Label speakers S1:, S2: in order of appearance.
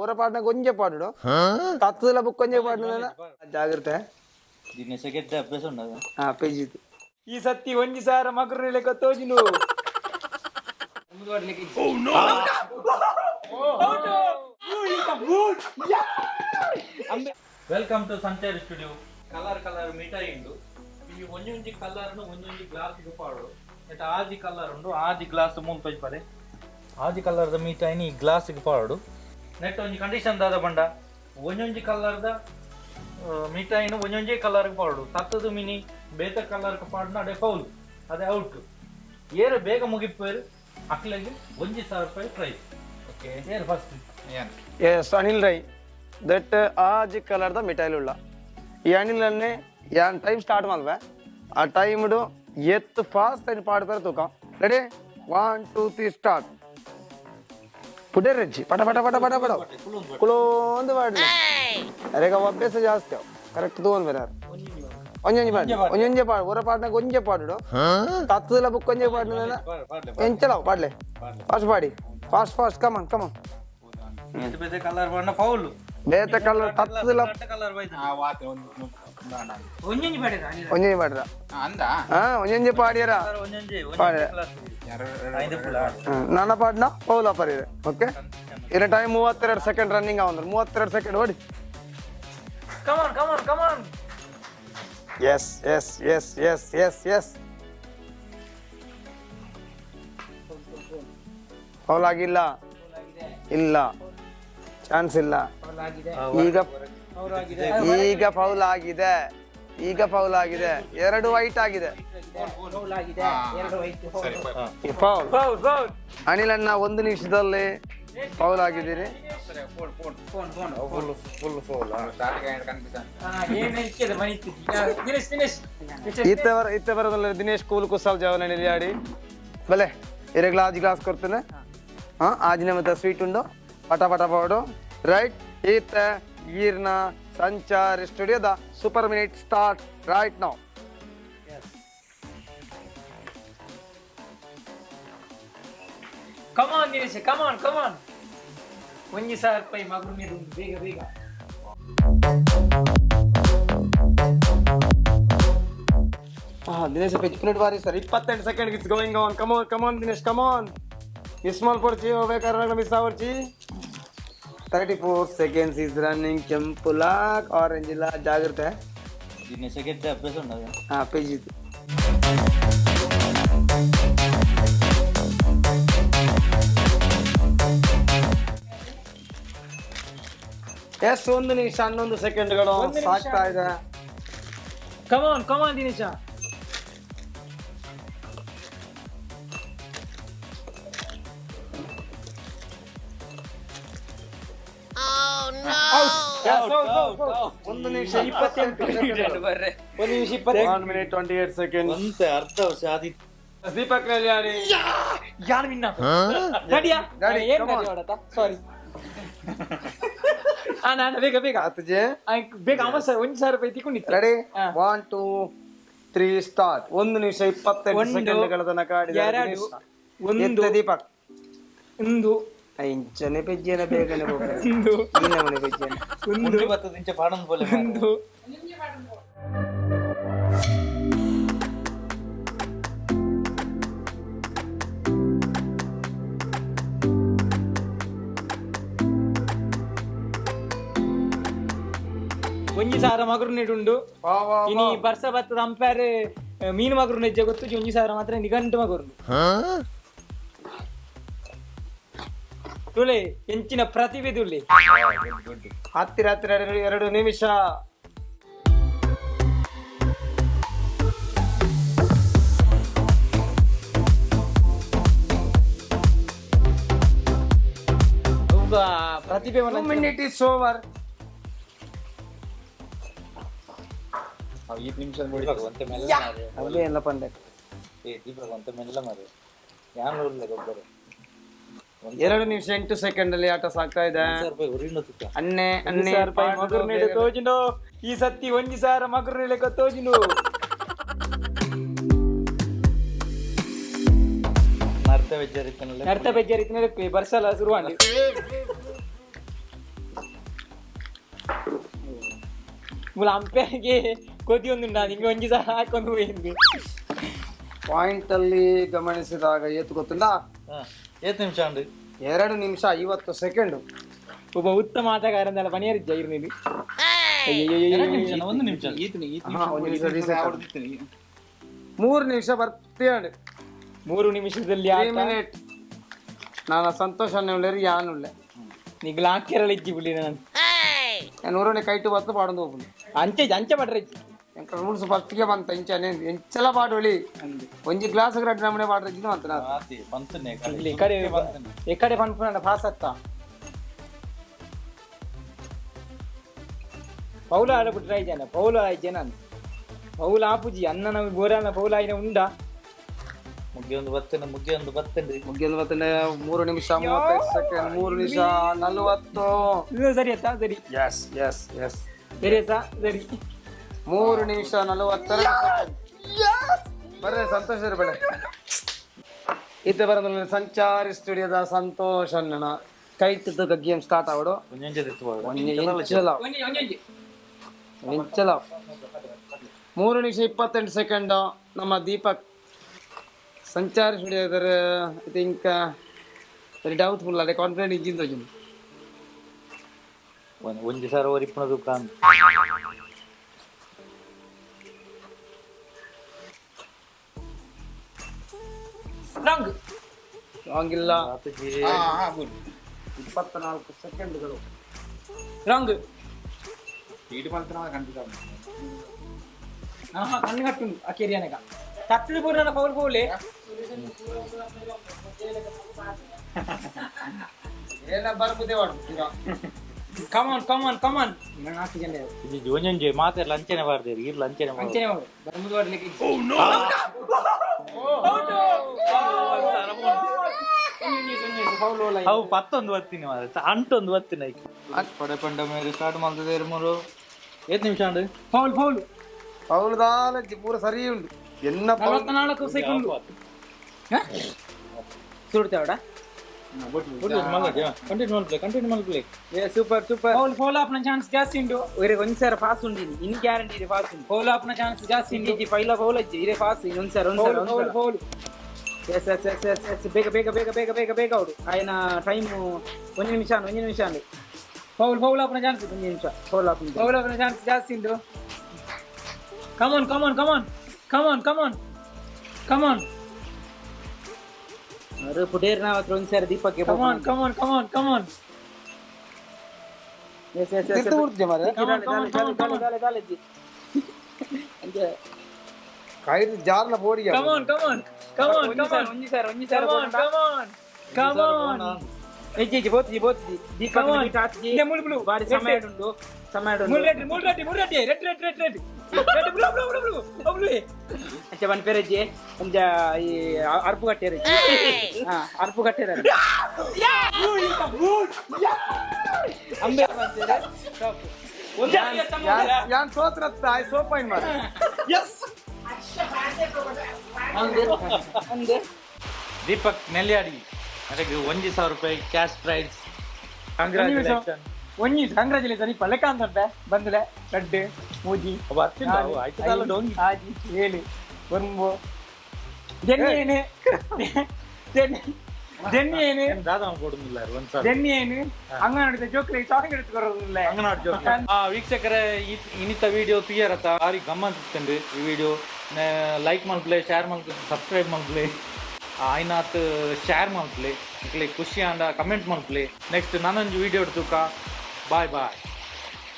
S1: ಊರ ಪಾಡ್ನ ಕೊಂಚೆ ಪಾಡು ತತ್ತದಲ್ಲ ಬುಕ್ ಕೊಂಚೆ ಪಾಡ್ನ ಜಾಗ್ರತೆ
S2: ಅಭ್ಯಾಸ ಉಂಟು
S1: ಹಾ ಪೇಜಿ
S3: ಈ ಸತಿ ಒಂಜಿ ಸಾರ ಮಗರು ಲೆಕ್ಕ ತೋಜಿನು ವೆಲ್ಕಮ್ ಟು ಸಂಚಾರಿ ಸ್ಟುಡಿಯೋ ಕಲರ್ ಮಿಠಾಯಿ ಉಂಡು ಈ ಒಂಜೊಂಜಿ ಕಲರ್ ಒಂಜೊಂಜಿ ಗ್ಲಾಸ್ ಪಾಡು ಆಜಿ ಕಲರ್ ಉಂಡು ಆಜಿ ಗ್ಲಾಸ್ ಮುಲ್ಪ ಪಡೆ ಆಜಿ ಕಲರ್ದ ಮಿಠಾಯಿನಿ ಈ ಗ್ಲಾಸ್ಗೆ ಪಾಡು ನೆಟ್ ಒಂಜಿ ಕಂಡೀಷನ್ ದಾದ ಬಂಡ ಒಂಜೊಂಜಿ ಕಲರ್ದ ಮಿಠಾಯಿನ ಒಂಜೊಂಜೇ ಕಲರ್ಗೆ ಪಾಡು ತತ್ತದು ಮಿನಿ ಬೇತ ಕಲರ್ಗೆ ಪಾಡ್ನ ಅದೇ ಫೌಲ್ ಅದೇ ಔಟ್ ಏರು ಬೇಗ ಮುಗಿಪೇರು ಅಕ್ಲೆಗೆ 1,000 ರೂಪಾಯಿ ಪ್ರೈಸ್ ಓಕೆ ಏರು first
S1: yes Anil Rai that ಆಜ್ ಕಲರ್ದ ಮಿಠಾಯಿಲುಳ್ಳ ಈ ಅನಿಲನ್ನೇ ಯಾನ್ ಟೈಮ್ ಸ್ಟಾರ್ಟ್ ಮಾಡ್ವೆ ಆ ಟೈಮ್ಡು ಎತ್ತು ಫಾಸ್ಟ್ ಟೈಮ್ ಪಾಡ್ತಾರೆ ತೂಕ ರೆಡಿ 1 2 3 ಸ್ಟಾರ್ಟ್ ಪುಡೆ ರಜ್ಜಿ ಪಟ ಪಟ ಪಟ ಪಟ ಪಟ ಕುಳೋಂದು ಪಾಡ್ಲಿ ಅರೆಗ ಅಭ್ಯಾಸ ಜಾಸ್ತಿ ಕರೆಕ್ಟ್ ತಗೊಂಡ್ ಬೇರೆ ಒಂಜೊಂಜಿ ಪಾಡು ಒಂಜೊಂಜೆ ಪಾಡು ಊರ ಪಾಡ್ನ ಕೊಂಚೆ ಪಾಡು ತತ್ತದಲ್ಲ ಬುಕ್ ಕೊಂಚೆ ಪಾಡ್ನ ಎಂಚಲಾವ್ ಪಾಡ್ಲೆ ಫಾಸ್ಟ್ ಪಾಡಿ ಫಾಸ್ಟ್ ಫಾಸ್ಟ್ ಕಮನ್ ಕಮನ್
S3: ಬೇತೆ ಕಲರ್ ಬಣ್ಣ ಫೌಲ್
S1: ಬೇತ ಕಲರ್ ತತ್ತದಲ್ಲ
S3: ಕಲರ್ ಬೈದ
S1: ಒಂಜೊಂಜಿ ಪಾಡ್ರ ಹಾ ಒಂಜೊಂಜಿ ಪಾಡ್ಯಾರ ನನ್ನ ಪಾಡ್ನ ಫೌಲ್ ಆಫರ್ ಇದೆ ಓಕೆ ಇನ್ನ ಟೈಮ್ 32 ಸೆಕೆಂಡ್ ರನ್ನಿಂಗ್ ಅವಂದ್ರೆ 32 ಸೆಕೆಂಡ್ ಓಡಿ
S3: come on come on come on
S1: yes yes yes yes yes yes foul ಆಗಿಲ್ಲ ಇಲ್ಲ ಚಾನ್ಸ್ ಇಲ್ಲ ಈಗ ಈಗ ಫೌಲ್ ಆಗಿದೆ ಈಗ ಫೌಲ್ ಆಗಿದೆ 2 ವೈಟ್ ಆಗಿದೆ ಫೌಲ್ ಅನಿಲನ್ನ 1 ನಿಮಿಷದಲ್ಲಿ ಫೌಲ್ ಆಗಿದ್ದೀರಿ इतने बरदल दिनेश स्कूल को सब जाओ लेने लिया भले इरे ग्लास करते हैं हाँ आज ने मतलब स्वीट उंडो पटा पटा पावडो राइट इत ईर्ना संचार स्टूडियो दा super minute start right now
S3: come on Dinesh come on 1,000 ರೂಪಾಯಿ ಮಗರು ನೀರು ಬೇಗ ಬೇಗ
S1: दिनेश 5 मिनट बारी sir 28 second it's going on come on Dinesh come on small पड़ची होवे कारण मिस आवरची 34 seconds is running ಕೆಂಪುಲಾಕ್ ಆರೆಂಜ್ ಇಲ್ಲ ಜಾಗ್ರತೆ
S2: ದಿನೇಶ ಗೆದ್ದ ಅಭ್ಯಾಸ ಉಂಟು
S1: ಹಾ ಪೇಜಿ ಎಸ್ 1 ನಿಮಿಷ 11 ಸೆಕೆಂಡ್ಗಳು ಸಾಕ್ತಾ ಇದೆ
S3: come on ದಿನೇಶ
S1: ಒಂದು ನಿಮಿಷ 28
S3: ಬರ್ರೆ
S1: 1 ನಿಮಿಷ 1 minute 28 seconds
S2: ಅಂತ ಅರ್ಧ ವರ್ಷ ಆದಿತ್ತು
S1: ದೀಪಕ್ ಕಲ್ಯಾಣಿ
S3: ಯಾರು ವಿನ್ನ ರೆಡಿಯಾ ಏನು ರೆಡಿ ಮಾಡತ್ತಾ ಸಾರಿ ನಾನು ಬೇಗ ಬೇಗ
S1: ಆತಜೆ
S3: ಬೇಗ ಅವ 1,000 ರೂಪಾಯಿ ತಿಕೊಂಡಿತ್ತು
S1: ರೆಡಿ 1 2 3 ಸ್ಟಾರ್ಟ್ 1 ನಿಮಿಷ 28 ಸೆಕೆಂಡ್ಗಳ ತನಕ ಆಡಿದ ಒಂದು ದೀಪಕ್
S3: ಒಂದು
S1: ಇಂಚನೆ ಪೆಜ್ಜೆನ ಬೇಗನೆ ಹೋಗ್ತಾರೆ
S3: ಒಂದು
S1: ಈ ನಮನೆ ಪೆಜ್ಜೆನ
S2: ಒಂದು 20 ಇಂಚ ಪಾಡನ್ ಬೋಲೆ
S3: ಒಂದು ಒಂಜಿ ಸಾರ ಮಗರು ನೆಡುಂಡು ಇನಿ ಬರ್ಸ ಬತ್ತದ ಅಂಪೈರ್ ಮೀನು ಮಗರು ನೆಜ್ಜೆ ಗೊತ್ತು ಒಂಜಿ ಸಾರ ಮಾತ್ರ ನಿಗಂಟು ಮಗರು ತುಳೆ ಎಂಚಿನ ಪ್ರತಿಭೆ ತುಳೆ
S1: ಹತ್ತಿರ 2 ನಿಮಿಷ
S3: ಪ್ರತಿಭೆ
S1: 2 minute is over
S2: ಈ ನಿಮಿಷ ನೋಡಿ ಅಂತ ಮೆಲ್ಲ ಮಾರೆ
S1: ಅಲ್ಲೇ ಎಲ್ಲ ಪಂಡೆ
S2: ದೀಪಕ್ ಅಂತ ಮೆಲ್ಲ ಮಾರೆ ಯಾರು ಇಲ್ಲ ಗೊಬ್ಬರ
S1: 2 ನಿಮಿಷ 8 ಸೆಕೆಂಡ್ ಅಲ್ಲಿ ಆಟ ಸಾಗ್ತಾ ಇದೆ
S2: 1,000 ರೂಪಾಯಿ ಉರಿನೋತಿಕ
S1: ಅನ್ನೆ
S3: 1,000 ರೂಪಾಯಿ ಮಗರು ನೀಡು ತೋಜಿನು ಈ ಸತಿ 1,000 ಮಗರು ಲೆಕ್ಕ ತೋಜಿನು
S2: ನರ್ತ ಬೆಜ್ಜರಿತನಲ್ಲ
S3: ನರ್ತ ಬೆಜ್ಜರಿತನಲ್ಲ ಬರ್ಸಲ್ಲ ಶುರು ಮಾಡಿ
S4: ಮುಲ ಅಂಪೆಗೆ ಕೊದಿ ಒಂದುಂಡ ನಿಂಗೆ ಒಂಜಿ ಸಹ ಹಾಕೊಂಡು ಹೋయింದು
S1: ಪಾಯಿಂಟ್ ಅಲ್ಲಿ ಗಮನಿಸಿದಾಗ ಏತು ಗೊತ್ತುಂಟಾ
S3: ಏತ್ ನಿಮಿಷ ಉಂಡು
S1: 2 ನಿಮಿಷ 50 ಸೆಕೆಂಡ್.
S4: ಒಬ್ಬ ಉತ್ತಮ ಆಟಗಾರ ಅಂದಲ್ಲ ಪನಿಯರಿದ್ದ ಇರ್ನಿಲ್ಲಿ
S3: 1 ನಿಮಿಷ
S1: 3 ನಿಮಿಷ ಬರ್ತೇನೆ.
S4: 3 ನಿಮಿಷದಲ್ಲಿ
S1: 3 ಮಿನಿಟ್ ನಾನು ಸಂತೋಷ ಅನ್ನುಳ್ಳೇರು ಯಾನುಳ್ಳೆ
S4: ನಿಗ್ಲ ಹಾಕಿರಲ್ಲ ಇಜ್ಜಿ ಬಿಡಿ ನಾನು
S1: ನೂರನೇ ಕೈಟು ಬತ್ತು ಪಾಡೊಂದು ಹೋಗ್ಬೋದು
S4: ಅಂಚೆ ಪಡ್ರೆ
S1: ಎಂಕ ರೂಲ್ಸ್ ಫಸ್ಟ್ಗೆ ಬಂತ ಇಂಚನೆ ಎಂಚಲ ಪಾಡೋಳಿ ಒಂಜಿ ಗ್ಲಾಸ್ ರಡ್ಡು ನಮ್ಮನೆ ಪಾಡ್ರಿದ್ದು ಅಂತ ನಾನು
S4: ಈ ಕಡೆ ಪನ್ಪುನ ಪಾಸ್ ಅತ್ತ ಪೌಲ ಆಡಬಿಟ್ರೆ ಜನ ಪೌಲ ಜನ ಪೌಲ ಆಪುಜಿ ಅನ್ನ ನಾವು ಬೋರಾನ ಪೌಲ ಆಯ್ನ ಉಂಡ
S3: ಮುಗಿಯೊಂದು ಬತ್ತನೆ
S1: 3 ನಿಮಿಷ 35 ಸೆಕೆಂಡ್ 3 ನಿಮಿಷ 40
S4: ಸರಿ ಅತ್ತ ಸರಿ
S1: ಎಸ್ ಎಸ್ ಎಸ್
S4: ಸರಿ ಅತ್ತ ಸರಿ
S1: 3 ನಿಮಿಷ 42 ಬರ್ರಿ ಸಂತೋಷ ಇರಬೇಡ ಇತ್ತೆ ಬರೋದಿಲ್ಲ ಸಂಚಾರಿ ಸ್ಟುಡಿಯೋದ ಸಂತೋಷ್ ಅಣ್ಣನ ಕೈತದ ಗೇಮ್ ಸ್ಟಾರ್ಟ್ ಆಗೋಡು ನಿಂಚಲ 3 ನಿಮಿಷ 28 ಸೆಕೆಂಡ್ ನಮ್ಮ ದೀಪಕ್ ಸಂಚಾರಿ ಸ್ಟುಡಿಯೋ ಇದ್ದಾರೆ ಐ ಥಿಂಕ್ ವೆರಿ ಡೌಟ್ಫುಲ್ ಅದೇ ಕಾನ್ಫಿಡೆಂಟ್ ಇದ್ದಿಂದ
S3: ಒಂಜಿ ಸಾರ ಒರಿಪ್ಪನ ದುಕಾನ್
S1: ರಾಂಗ್ ಇಲ್ಲ 24 ಸೆಕೆಂಡ್ಗಳು
S4: ರಾಂಗ್ ಕಣ್ಣು ಕಟ್ಟು ಆ ಕೆರಿಯನಗ ಕಟ್ಟಲು ಪೂರ್ಣ ಪೌಲ್ ಪೌಲೆ
S1: ಏನ ಬರ್ಬುದೇ ಮಾಡ್ತೀರಾ
S4: ಕಮಾನ್ ನಾಲ್ಕು ಜನ
S3: ಒಂಜೊಂಜಿ ಮಾತಾಡ ಲಂಚನೆ ಬಾರ್ದೇರಿ ಇರ್ ಲಂಚನೆ
S4: ಅಂಚನೆ ಮಾಡು ಬರ್ಮುದು ಬರ್ಲಿಕ್ಕೆ
S3: ಅವು 11 ಬರ್ತೀನಿ ಅಂಟೊಂದು ಬರ್ತೀನಿ ಪಡೆ ಪಂಡ ಮೇಲೆ ಸ್ಟಾರ್ಟ್ ಮಾಡ್ತದೆ 3 8 ನಿಮಿಷ ಉಂಡು
S4: ಫೌಲ್
S1: ಪೌಲ್ ದಾಲಜ್ಜಿ ಪೂರ ಸರಿ ಉಂಟು ಎನ್ನ
S4: 44 ಸೆಕೆಂಡ್ ಸುಡ್ತಾವಡ ಸೂಪರ್ ಫೌಲ್ ಆಪ್ನ ಚಾನ್ಸ್ ಜಾಸ್ತಿ ಉಂಟು ಇರೆ ಒಂದ್ಸರ ಪಾಸ್ ಉಂಡಿನಿ ಇನ್ ಗ್ಯಾರಂಟಿ ಇದೆ ಪಾಸ್ ಉಂಟು ಫೌಲ್ ಆಪ್ನ ಚಾನ್ಸ್ ಜಾಸ್ತಿ ಉಂಟು ಪೈಲ ಫೌಲ್ ಅಜ್ಜಿ ಇರೆ ಪಾಸ್ ಇನ್ನೊಂದ್ಸರ ಫೌಲ್ ಎಸ್ ಬೇಗ ಅವಡು ಆಯ್ನ ಟೈಮ್ 1 ನಿಮಿಷ ಅಂದು ಫೌಲ್ ಆಪ್ನ ಚಾನ್ಸ್ 1 ನಿಮಿಷ ಫೌಲ್ ಆಪ್ನ ಚಾನ್ಸ್ ಜಾಸ್ತಿ ಉಂಟು ಕಮಾನ್ ಅರೆ ಪುಡೇರ್ ನಾವ್ ಹತ್ರ ಒಂದ್ಸರಿ ದೀಪಕ್ಕೆ ಕಮಾನ್ ಎಸ್
S1: ಎತ್ತು ಬಿಡ್ತೀಯ ಮಾರ್ರೆ? ಕೈದು ಜಾರ್ನ ಬೋಡಿಗೆ
S4: ಹೆಜ್ಜೆ ಬೋತಿ ದೀಪಕ್ಕೆ ಬಾರಿ ಸಮಯ ಉಂಟು ಅಚ್ಚ ಬನ್ ಪೇರಜ್ಜಿ ಒಂಜ ಈ ಅರ್ಪು ಕಟ್ಟೆರ ಅರ್ಪು ಕಟ್ಟೆರ ಅಂಬೆ ಬಂದಿರ
S1: ಯಾನ್ ಸೋತ್ರತ್ತ ಆಯ್ ಸೋಪಾಯಿನ್ ಮಾರ
S3: ದೀಪಕ್ ನೆಲ್ಯಾಡಿ ನನಗೆ 1,000 ರೂಪಾಯಿ ಕ್ಯಾಶ್ ಪ್ರೈಸ್
S4: ಕಂಗ್ರಾಚುಲೇಷನ್ ಇಪ್ಪ ಲೆಕ್ಕ ಅಂತ ಬಂದ್ರೆ ಲಡ್ಡು ಮೂಜಿ ಆಜಿ ಹೇಳಿ ಬರ್ಬೋ ದೆನ್ನೇನು ಅಂಗನವಾಡಿ ಜೋಕ್ಲಿ ಚಾಕ್ಲೇಟ್ ಎತ್ಕೊರೋದಿಲ್ಲ
S3: ಅಂಗನವಾಡಿ ಜೋಕ್ ವೀಕ್ಷಕರೇ ಇನ್ನಿತ ವಿಡಿಯೋ ತುಯ್ಯರತ್ತ ಭಾರಿ ಗಮ್ಮತ್ ಇತ್ತಂಡು ಈ ವಿಡಿಯೋ ಲೈಕ್ ಮಲ್ಪ್ಲೆ ಶೇರ್ ಮಲ್ಪ್ಲೆ ಸಬ್ಸ್ಕ್ರೈಬ್ ಮಲ್ಪ್ಲೆ ಆಯ್ನಾತ್ ಶೇರ್ ಮಲ್ಪ್ಲೆ ಖುಷಿ ಅಂಡ ಕಮೆಂಟ್ ಮಲ್ಪ್ಲೆ ನೆಕ್ಸ್ಟ್ ನಾನೊಂದು ವಿಡಿಯೋ ಎಡ್ತುಕ ಬಾಯ್